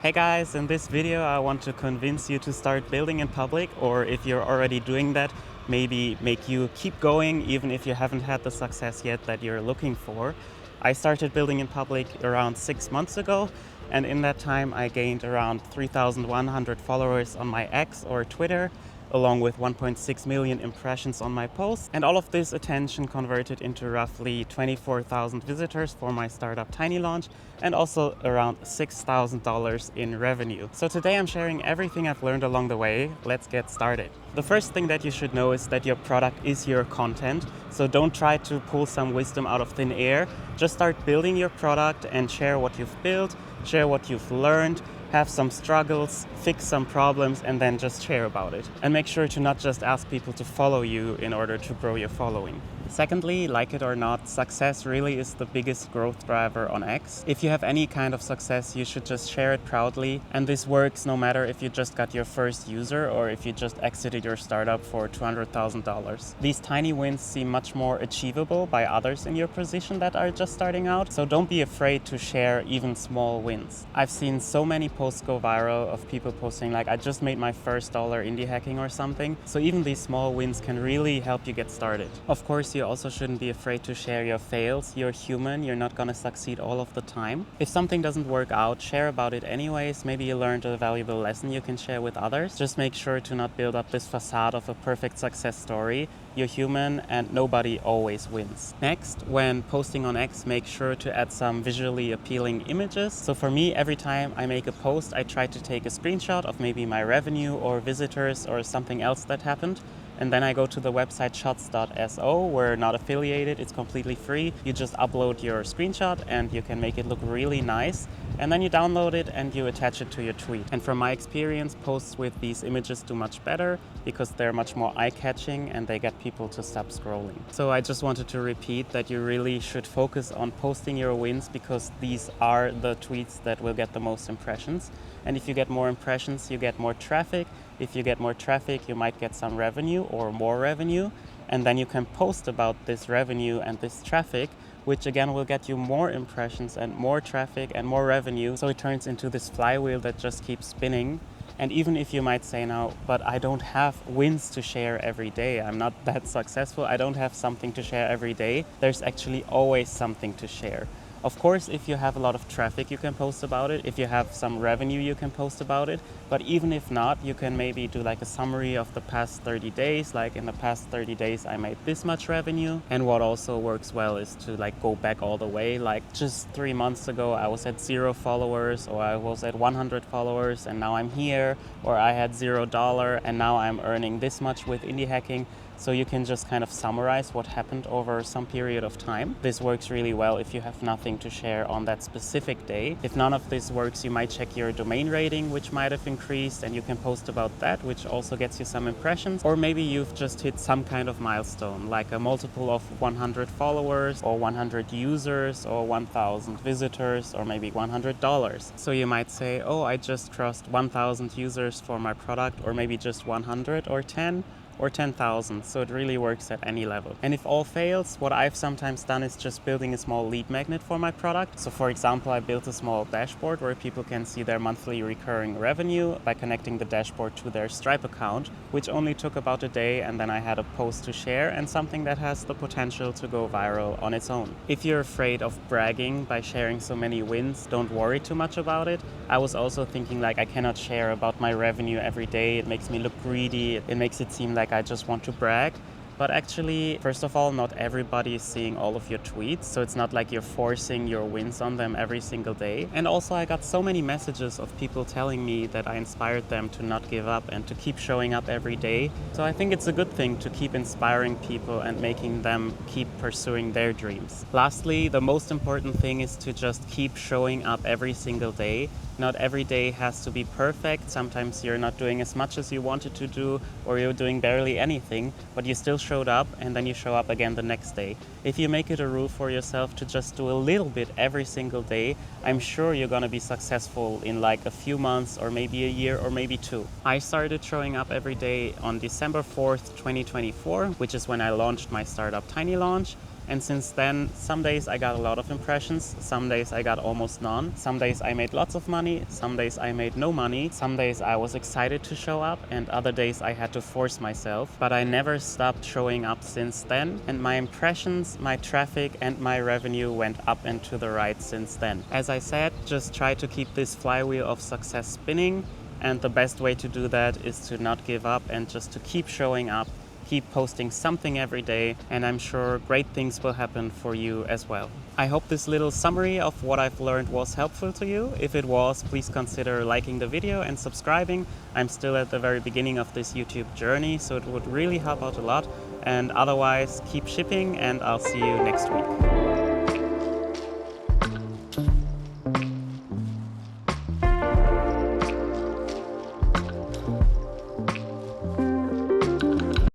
Hey guys, in this video I want to convince you to start building in public, or if you're already doing that, maybe make you keep going even if you haven't had the success yet that you're looking for. I started building in public around 6 months ago, and in that time I gained around 3,100 followers on my X or Twitter, along with 1.6 million impressions on my posts. And all of this attention converted into roughly 24,000 visitors for my startup Tiny Launch, and also around $6,000 in revenue. So today I'm sharing everything I've learned along the way. Let's get started. The first thing that you should know is that your product is your content. So don't try to pull some wisdom out of thin air. Just start building your product and share what you've built, share what you've learned, have some struggles, fix some problems, and then just share about it. And make sure to not just ask people to follow you in order to grow your following. Secondly, like it or not, success really is the biggest growth driver on X. If you have any kind of success, you should just share it proudly. And this works no matter if you just got your first user or if you just exited your startup for $200,000. These tiny wins seem much more achievable by others in your position that are just starting out. So don't be afraid to share even small wins. I've seen so many posts go viral of people posting like, I just made my first dollar indie hacking or something. So even these small wins can really help you get started. Of course, you also shouldn't be afraid to share your fails. You're human, you're not gonna succeed all of the time. If something doesn't work out, share about it anyways. Maybe you learned a valuable lesson you can share with others. Just make sure to not build up this facade of a perfect success story. You're human and nobody always wins. Next, when posting on X, make sure to add some visually appealing images. So for me, every time I make a post, I try to take a screenshot of maybe my revenue or visitors or something else that happened. And then I go to the website shots.so. We're not affiliated, it's completely free. You just upload your screenshot and you can make it look really nice. And then you download it and you attach it to your tweet. And from my experience, posts with these images do much better because they're much more eye-catching and they get people to stop scrolling. So I just wanted to repeat that you really should focus on posting your wins because these are the tweets that will get the most impressions. And if you get more impressions, you get more traffic. If you get more traffic, you might get some revenue or more revenue. And then you can post about this revenue and this traffic, which again will get you more impressions and more traffic and more revenue. So it turns into this flywheel that just keeps spinning. And even if you might say now, but I don't have wins to share every day, I'm not that successful, I don't have something to share every day, there's actually always something to share. Of course, if you have a lot of traffic, you can post about it. If you have some revenue, you can post about it. But even if not, you can maybe do like a summary of the past 30 days. Like in the past 30 days, I made this much revenue. And what also works well is to like go back all the way. Like just 3 months ago, I was at 0 followers, or I was at 100 followers and now I'm here, or I had $0 and now I'm earning this much with indie hacking. So you can just kind of summarize what happened over some period of time. This works really well if you have nothing to share on that specific day. If none of this works, you might check your domain rating, which might have increased, and you can post about that, which also gets you some impressions. Or maybe you've just hit some kind of milestone, like a multiple of 100 followers, or 100 users, or 1,000 visitors, or maybe $100. So you might say, oh, I just crossed 1,000 users for my product, or maybe just 100 or 10. Or 10,000, so it really works at any level. And if all fails, what I've sometimes done is just building a small lead magnet for my product. So for example, I built a small dashboard where people can see their monthly recurring revenue by connecting the dashboard to their Stripe account, which only took about a day, and then I had a post to share and something that has the potential to go viral on its own. If you're afraid of bragging by sharing so many wins, don't worry too much about it. I was also thinking like I cannot share about my revenue every day. It makes me look greedy. It makes it seem like I just want to brag. But actually, first of all, not everybody is seeing all of your tweets, so it's not like you're forcing your wins on them every single day. And also, I got so many messages of people telling me that I inspired them to not give up and to keep showing up every day. So I think it's a good thing to keep inspiring people and making them keep pursuing their dreams. Lastly, the most important thing is to just keep showing up every single day. Not every day has to be perfect. Sometimes you're not doing as much as you wanted to do, or you're doing barely anything, but you still showed up, and then you show up again the next day. If you make it a rule for yourself to just do a little bit every single day, I'm sure you're gonna be successful in like a few months or maybe a year or maybe 2. I started showing up every day on December 4th, 2024, which is when I launched my startup Tiny Launch. And since then, some days I got a lot of impressions, some days I got almost none, some days I made lots of money, some days I made no money, some days I was excited to show up, and other days I had to force myself. But I never stopped showing up since then, and my impressions, my traffic, and my revenue went up and to the right since then. As I said, just try to keep this flywheel of success spinning, and the best way to do that is to not give up and just to keep showing up, keep posting something every day, and I'm sure great things will happen for you as well. I hope this little summary of what I've learned was helpful to you. If it was, please consider liking the video and subscribing. I'm still at the very beginning of this YouTube journey, so it would really help out a lot. And otherwise, keep shipping, and I'll see you next week.